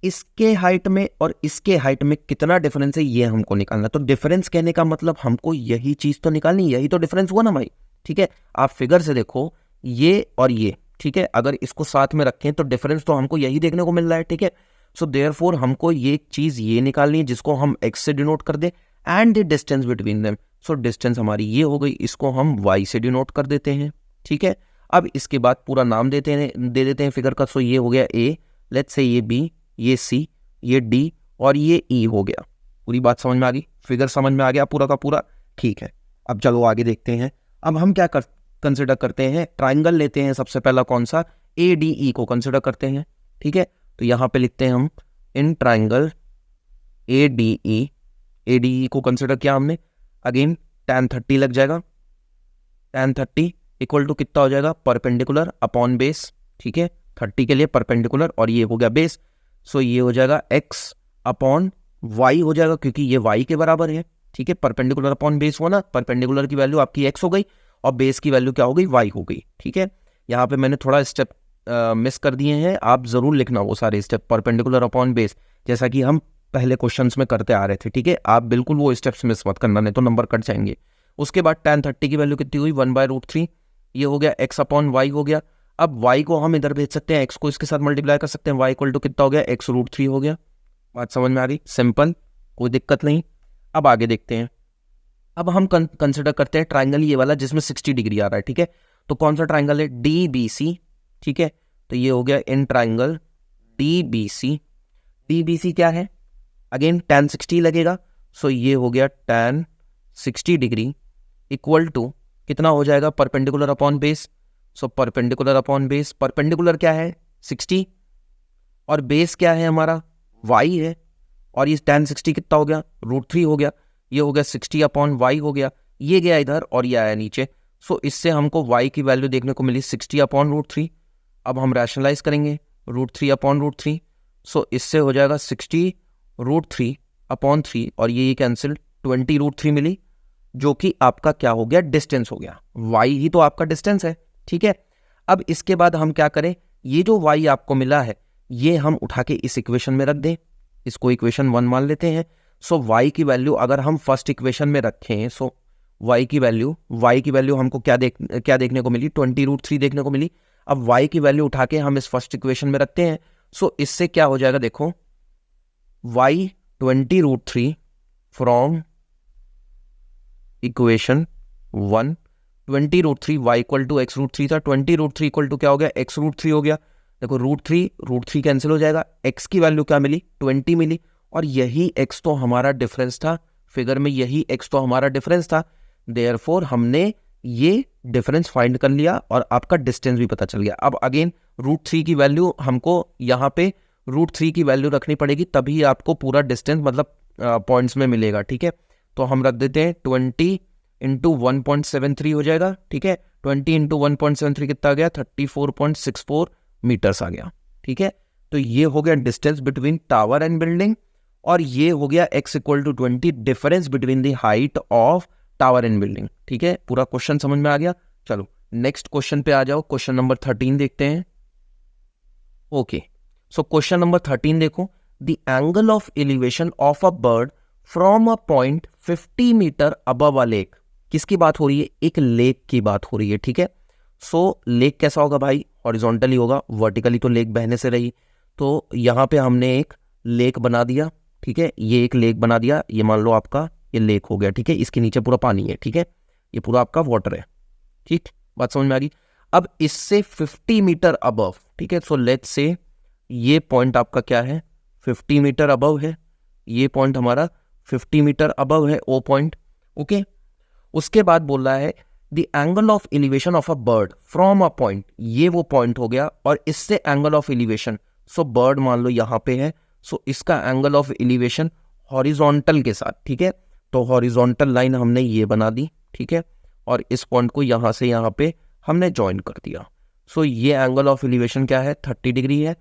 Speaker 1: इसके हाइट में और इसके हाइट में कितना डिफरेंस है ये हमको निकालना। तो डिफरेंस कहने का मतलब हमको यही चीज तो निकालनी, यही तो डिफरेंस हुआ ना भाई, ठीक है। आप फिगर से देखो ये और ये, ठीक है, अगर इसको साथ में रखें तो डिफरेंस तो हमको यही देखने को मिल रहा है, ठीक है। सो देयरफॉर हमको ये चीज ये निकालनी है जिसको हम x से डिनोट कर दे, and the distance between them. So distance हमारी ये हो गई, इसको हम y से डिनोट कर देते हैं, ठीक है। अब इसके बाद पूरा नाम दे देते हैं फिगर का। सो ये हो गया a, लेट्स से ये b, ये c, ये d और ये e हो गया। पूरी बात समझ में आ गई, फिगर समझ में आ गया पूरा का पूरा, ठीक है। अब चलो आगे देखते हैं। अब हम क्या कंसिडर करते हैं, ट्राइंगल लेते हैं सबसे पहला, कौन सा, ADE को कंसिडर करते हैं, ठीक है। तो यहाँ पे लिखते हैं हम इन ट्राइंगल ADE को कंसिडर किया हमने। अगेन tan 30 लग जाएगा, tan 30 इक्वल टू कितना हो जाएगा, परपेंडिकुलर अपॉन बेस, ठीक है, 30 के लिए परपेंडिकुलर और ये हो गया बेस। सो ये हो जाएगा x अपॉन y हो जाएगा, क्योंकि ये y के बराबर है, ठीक है। परपेंडिकुलर अपॉन बेस हुआ ना, परपेंडिकुलर की वैल्यू आपकी x हो गई और बेस की वैल्यू क्या हो गई, y हो गई, ठीक है। यहाँ पे मैंने थोड़ा स्टेप मिस कर दिए हैं, आप जरूर लिखना वो सारे स्टेप, परपेंडिकुलर अपॉन बेस, जैसा कि हम पहले क्वेश्चंस में करते आ रहे थे, ठीक है। आप बिल्कुल वो स्टेप्स मिस मत करना, नहीं तो नंबर कट जाएंगे। उसके बाद tan 30 की वैल्यू कितनी हुई, 1/√3, ये हो गया x अपॉन वाई हो गया। अब y को हम इधर भेज सकते हैं, x को इसके साथ मल्टीप्लाई कर सकते हैं, y इक्वल टू कितना हो गया, x√3 हो गया। बात समझ में आ रही, सिंपल, कोई दिक्कत नहीं। अब आगे देखते हैं। अब हम कंसिडर करते हैं ट्राइंगल ये वाला जिसमें 60 डिग्री आ रहा है, ठीक है। तो कौन सा ट्राइंगल है, DBC, ठीक है। तो ये हो गया इन ट्राइंगल DBC क्या है, अगेन tan 60 लगेगा। सो ये हो गया tan 60 डिग्री इक्वल टू कितना हो जाएगा, perpendicular upon base. So perpendicular upon base, perpendicular क्या है 60 और बेस क्या है हमारा y है, और ये tan 60 कितना हो गया, √3 हो गया। ये हो गया 60 अपॉन वाई हो गया, ये गया इधर और ये आया नीचे। सो इससे हमको y की वैल्यू देखने को मिली 60 अपॉन √3। अब हम रैशनलाइज करेंगे, √3 अपॉन √3। सो इससे हो जाएगा 60 √3 अपॉन 3 और ये कैंसिल, 20 √3 मिली, जो कि आपका क्या हो गया, डिस्टेंस हो गया। y ही तो आपका डिस्टेंस है, ठीक है। अब इसके बाद हम क्या करें, ये जो y आपको मिला है ये हम उठा के इस इक्वेशन में रख दें, इसको इक्वेशन 1 मान लेते हैं। सो y की वैल्यू अगर हम फर्स्ट इक्वेशन में रखें, सो y की वैल्यू हमको क्या देखने को मिली, 20 √3 देखने को मिली। अब y की वैल्यू उठा के हम इस फर्स्ट इक्वेशन में रखते हैं। सो इससे क्या हो जाएगा, देखो y 20 √3 फ्रॉम इक्वेशन 1, 20 √3 y इक्वल टू x√3 था, 20 √3 इक्वल टू क्या हो गया, x√3 हो गया। देखो √3 कैंसिल हो जाएगा, x की वैल्यू क्या मिली, 20 मिली, और यही x तो हमारा डिफरेंस था फिगर में, यही x तो हमारा डिफरेंस था। देयरफॉर हमने ये डिफरेंस फाइंड कर लिया और आपका डिस्टेंस भी पता चल गया। अब अगेन √3 की वैल्यू हमको यहाँ पे √3 की वैल्यू रखनी पड़ेगी, तभी आपको पूरा डिस्टेंस मतलब पॉइंट्स में मिलेगा, ठीक है। तो हम रख देते हैं 20 इंटू 1.73 हो जाएगा, ठीक है। 20 इंटू 1.73 कितना आ गया, 34.64 मीटर्स आ गया, ठीक है। तो ये हो गया distance between tower and building, और ये हो गया x equal to 20 difference between the height of tower and building, ठीक है। पूरा क्वेश्चन समझ में आ गया। चलो नेक्स्ट क्वेश्चन पे आ जाओ, क्वेश्चन नंबर 13 देखते हैं। ओके, सो क्वेश्चन नंबर 13 देखो, the angle of elevation of a bird from a point 50 metre above a lake. किसकी बात हो रही है? एक लेक की बात हो रही है, ठीक है। सो लेक कैसा होगा भाई? हॉरिजॉन्टली होगा, वर्टिकली तो लेक बहने से रही। तो यहाँ पे हमने एक लेक बना दिया, ठीक है, ये एक लेक बना दिया, ये मान लो आपका ये लेक हो गया, ठीक है, इसके नीचे पूरा पानी है, ठीक है, ये पूरा आपका वाटर है, ठीक, बात समझ में आ गई। अब इससे 50 मीटर अबव, ठीक है, सो लेट्स से ये पॉइंट आपका क्या है? 50 मीटर अबव है, ये पॉइंट हमारा 50 मीटर अबव है, ओ पॉइंट, ओके। उसके बाद बोल रहा है the angle of elevation of a bird from a point, ये वो पॉइंट हो गया, और इससे angle of elevation, so bird मान लो यहाँ पे है, सो इसका एंगल ऑफ एलिवेशन हॉरिजॉन्टल के साथ, ठीक है, तो हॉरिजॉन्टल लाइन हमने ये बना दी, ठीक है, और इस पॉइंट को यहाँ से यहाँ पे हमने ज्वाइन कर दिया। सो ये एंगल ऑफ एलिवेशन क्या है? 30 डिग्री है।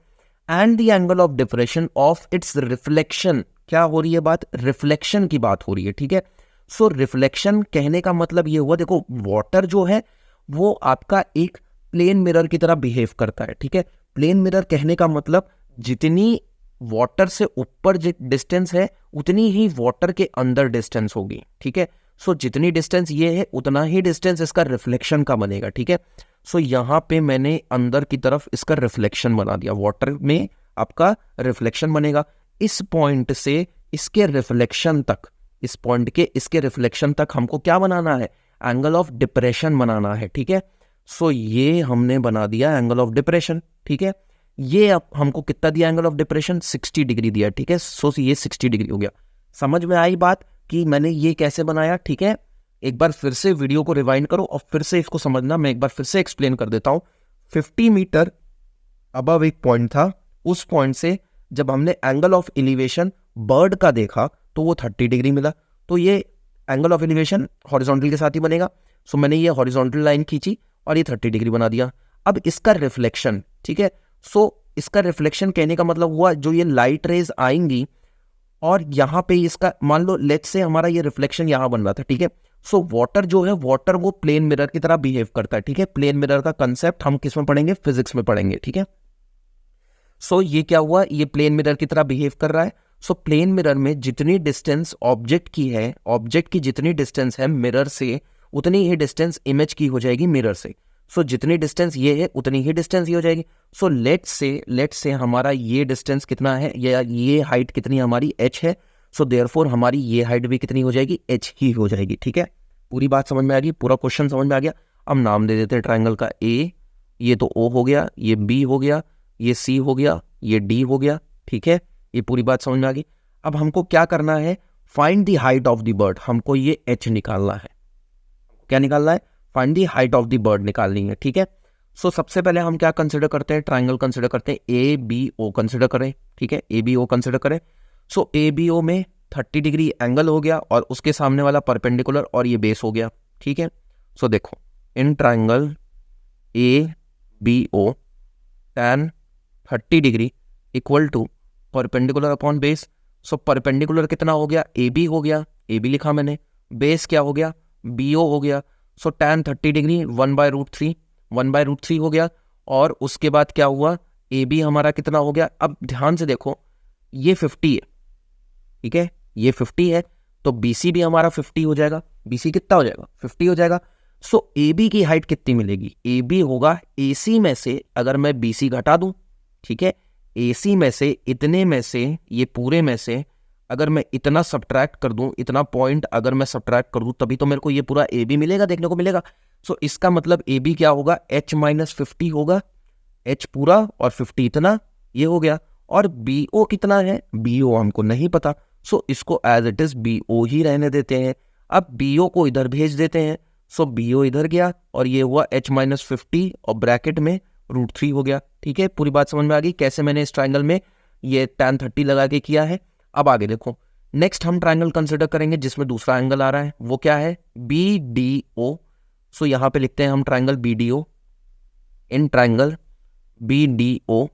Speaker 1: And the angle of depression of its reflection, क्या हो रही है बात? रिफ्लेक्शन की बात हो रही है, ठीक है। सो रिफ्लेक्शन कहने का मतलब ये हुआ, देखो वाटर जो है वो आपका एक प्लेन मिरर की तरह बिहेव करता है, ठीक है। प्लेन मिरर कहने का मतलब जितनी वाटर से ऊपर डिस्टेंस है उतनी ही वाटर के अंदर डिस्टेंस होगी, ठीक है। सो जितनी डिस्टेंस ये है उतना ही डिस्टेंस इसका रिफ्लेक्शन का बनेगा, ठीक है। सो यहाँ पे मैंने अंदर की तरफ इसका रिफ्लेक्शन बना दिया, वाटर में आपका रिफ्लेक्शन बनेगा। इस पॉइंट से इसके रिफ्लेक्शन तक, इस पॉइंट के इसके रिफ्लेक्शन तक हमको क्या बनाना है? एंगल ऑफ डिप्रेशन बनाना है, ठीक है। सो ये हमने बना दिया एंगल ऑफ डिप्रेशन, ठीक है। ये अब हमको कितना दिया एंगल ऑफ डिप्रेशन? 60 डिग्री दिया, ठीक है। सो ये 60 डिग्री हो गया। समझ में आई बात कि मैंने ये कैसे बनाया, ठीक है। एक बार फिर से वीडियो को रिवाइंड करो और फिर से इसको समझना, मैं एक बार फिर से एक्सप्लेन कर देता हूं। 50 मीटर अबव एक पॉइंट था, उस पॉइंट से जब हमने एंगल ऑफ एलिवेशन बर्ड का देखा तो वो 30 डिग्री मिला, तो ये एंगल ऑफ एलिवेशन हॉरिजॉन्टल के साथ ही बनेगा। सो मैंने ये हॉरिजॉन्टल लाइन खींची और ये 30 डिग्री बना दिया। अब इसका रिफ्लेक्शन, ठीक है, सो इसका रिफ्लेक्शन कहने का मतलब हुआ जो ये लाइट रेज आएंगी और यहाँ पे इसका मान लो लेट्स से हमारा ये रिफ्लेक्शन यहाँ बन रहा था, ठीक है। सो वाटर जो है, वाटर वो प्लेन मिरर की तरह बिहेव करता है, ठीक है। प्लेन मिरर का कंसेप्ट हम किस में पढ़ेंगे? फिजिक्स में पढ़ेंगे, ठीक है। सो ये क्या हुआ? ये प्लेन मिरर की तरह बिहेव कर रहा है। सो प्लेन मिरर में जितनी डिस्टेंस ऑब्जेक्ट की है, ऑब्जेक्ट की जितनी डिस्टेंस है मिरर से, उतनी ही डिस्टेंस इमेज की हो जाएगी मिरर से। सो जितनी डिस्टेंस ये है उतनी ही डिस्टेंस ये हो जाएगी। सो लेट्स से हमारा ये डिस्टेंस कितना है, या ये हाइट कितनी हमारी? h है। सो देयरफॉर हमारी ये हाइट भी कितनी हो जाएगी? h ही हो जाएगी, ठीक है। पूरी बात समझ में आ गई? पूरा क्वेश्चन समझ में आ गया? अब नाम दे देते हैं ट्राइंगल का A, ये तो O हो गया, ये B हो गया, ये C हो गया, ये D हो गया, ठीक है। ये पूरी बात समझ में आ गई। अब हमको क्या करना है? Find the height of the bird, हमको ये h निकालना है। क्या निकालना है? Find the height of the bird निकालनी है, ठीक है। सो सबसे पहले हम क्या कंसिडर करते हैं? ट्राइंगल कंसिडर करते हैं, ABO कंसिडर करें, ठीक है, ABO कंसिडर करें। सो ABO में 30 डिग्री एंगल हो गया और उसके सामने वाला परपेंडिकुलर और ये बेस हो गया, ठीक है। सो देखो in triangle ABO tan 30 degree equal to perpendicular upon base. So perpendicular कितना हो गया? AB हो गया, AB लिखा मैंने, बेस क्या हो गया? BO हो गया। सो tan 30 डिग्री 1/√3 हो गया। और उसके बाद क्या हुआ? AB हमारा कितना हो गया? अब ध्यान से देखो, ये 50 है, ठीक है, ये 50 है, तो BC भी हमारा 50 हो जाएगा। BC कितना हो जाएगा? 50 हो जाएगा। सो AB की हाइट कितनी मिलेगी? AB होगा AC में से, अगर मैं BC घटा दूं, ठीक है, AC में से, इतने में से, ये पूरे में से अगर मैं इतना सब्ट्रैक्ट कर दूं, इतना पॉइंट अगर मैं सब्ट्रैक्ट कर दूं, तभी तो मेरे को ये पूरा AB मिलेगा, देखने को मिलेगा। सो इसका मतलब AB क्या होगा? H-50 होगा, H पूरा और 50 इतना, ये हो गया। और BO कितना है? BO हमको नहीं पता, सो इसको एज इट इज BO ही रहने देते हैं। अब BO को इधर भेज देते हैं, सो BO इधर गया और ये हुआ H-50 और ब्रैकेट में √3 हो गया, ठीक है। पूरी बात समझ में आ गई कैसे मैंने इस ट्राइंगल में ये tan 30 लगा के किया है। अब आगे देखो, नेक्स्ट हम ट्राइंगल कंसिडर करेंगे जिसमें दूसरा एंगल आ रहा है, वो क्या है? BDO। सो यहाँ पे लिखते हैं हम triangle BDO। In triangle BDO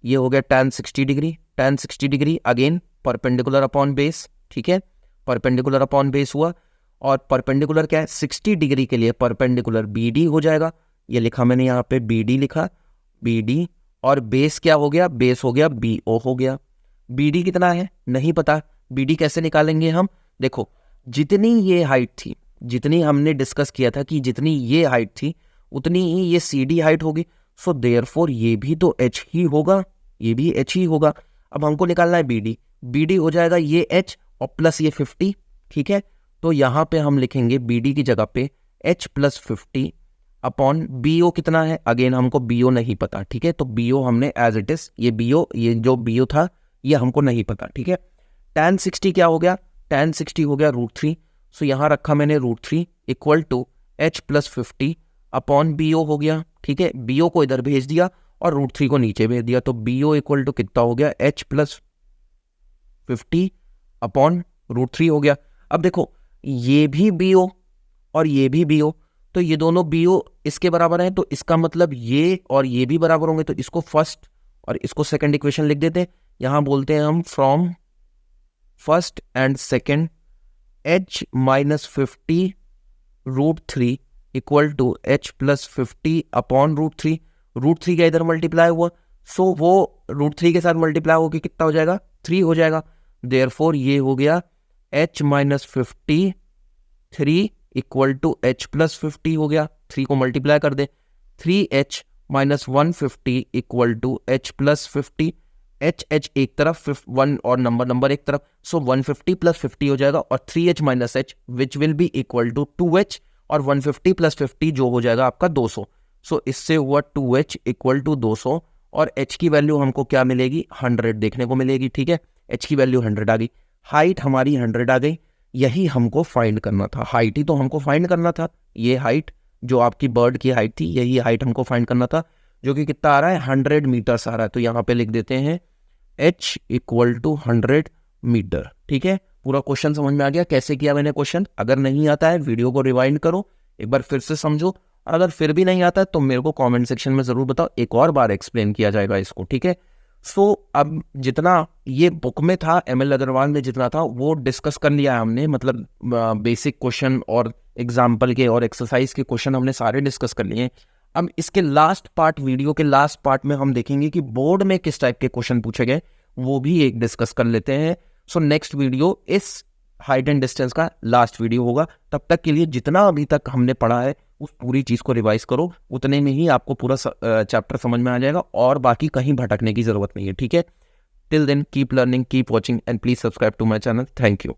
Speaker 1: ये हो गया tan 60 degree, tan 60 degree again perpendicular upon base, ठीक है, परपेंडिकुलर अपॉन बेस हुआ। और परपेंडिकुलर क्या है? 60 डिग्री के लिए परपेंडिकुलर BD हो जाएगा, ये लिखा मैंने यहाँ पे BD लिखा, BD। और बेस क्या हो गया? बेस हो गया BO हो गया। BD कितना है? नहीं पता, BD कैसे निकालेंगे हम? देखो, जितनी ये हाइट थी, जितनी हमने डिस्कस किया था कि जितनी ये हाइट थी उतनी ही ये CD हाइट होगी। सो देयरफॉर ये भी तो H ही होगा, ये भी H ही होगा। अब हमको निकालना है BD। BD हो जाएगा ये H और प्लस ये 50, ठीक है। तो यहाँ पे हम लिखेंगे BD की जगह पे H प्लस 50 अपॉन BO कितना है, अगेन हमको BO नहीं पता, ठीक है। तो BO हमने एज इट इज, ये BO, ये जो BO था ये हमको नहीं पता, ठीक है। tan 60 क्या हो गया? tan 60 हो गया √3। सो यहाँ रखा मैंने √3 equal to H plus 50 upon BO हो गया, ठीक है। BO को इधर भेज दिया और √3 को नीचे भेज दिया, तो BO इक्वल टू कितना हो गया? H प्लस 50 अपॉन √3 हो गया। अब देखो, ये भी BO और ये भी BO, तो ये दोनों BO इसके बराबर हैं, तो इसका मतलब ये और ये भी बराबर होंगे। तो इसको फर्स्ट और इसको सेकंड इक्वेशन लिख देते हैं। यहां बोलते हैं हम from first and second H minus 50 √3 equal to H plus 50 upon √3। √3 का इधर मल्टीप्लाई हुआ, सो वो √3 के साथ मल्टीप्लाई होकर कितना हो जाएगा? 3 हो जाएगा। देयरफॉर ये हो गया H minus 50 3 equal to H plus 50 हो गया। 3 को मल्टीप्लाई कर दे, 3H minus 150 equal to H plus 50। H एक तरफ, 1 और नंबर एक तरफ, सो 150 प्लस 50 हो जाएगा और 3H minus H which will be equal to 2H और 150 प्लस 50 जो हो जाएगा आपका 200। सो इससे हुआ 2H इक्वल टू 200 और H की वैल्यू हमको क्या मिलेगी? 100 देखने को मिलेगी, ठीक है। H की वैल्यू 100 आ गई, हाइट हमारी 100 आ गई। यही हमको फाइंड करना था, हाइट ही तो हमको फाइंड करना था। ये हाइट जो आपकी बर्ड की हाइट थी, यही हाइट हमको फाइंड करना था, जो कि कितना आ रहा है? 100 मीटर्स आ रहा है। तो यहाँ पे लिख देते हैं H इक्वल टू 100 मीटर, ठीक है। पूरा क्वेश्चन समझ में आ गया कैसे किया मैंने क्वेश्चन? अगर नहीं आता है वीडियो को रिवाइंड करो, एक बार फिर से समझो, और अगर फिर भी नहीं आता है तो मेरे को कमेंट सेक्शन में जरूर बताओ, एक और बार एक्सप्लेन किया जाएगा इसको, ठीक है। सो अब जितना ये बुक में था, ML अग्रवाल में जितना था वो डिस्कस कर लिया है हमने, मतलब बेसिक क्वेश्चन और एग्जाम्पल के और एक्सरसाइज के क्वेश्चन हमने सारे डिस्कस कर लिए हैं। अब इसके लास्ट पार्ट, वीडियो के लास्ट पार्ट में हम देखेंगे कि बोर्ड में किस टाइप के क्वेश्चन पूछे गए, वो भी एक डिस्कस कर लेते हैं। सो नेक्स्ट वीडियो इस हाइट एंड डिस्टेंस का लास्ट वीडियो होगा। तब तक के लिए जितना अभी तक हमने पढ़ा है उस पूरी चीज़ को रिवाइज करो, उतने में ही आपको पूरा चैप्टर समझ में आ जाएगा और बाकी कहीं भटकने की ज़रूरत नहीं है, ठीक है। Till then keep learning, keep watching and please subscribe to my channel. Thank you.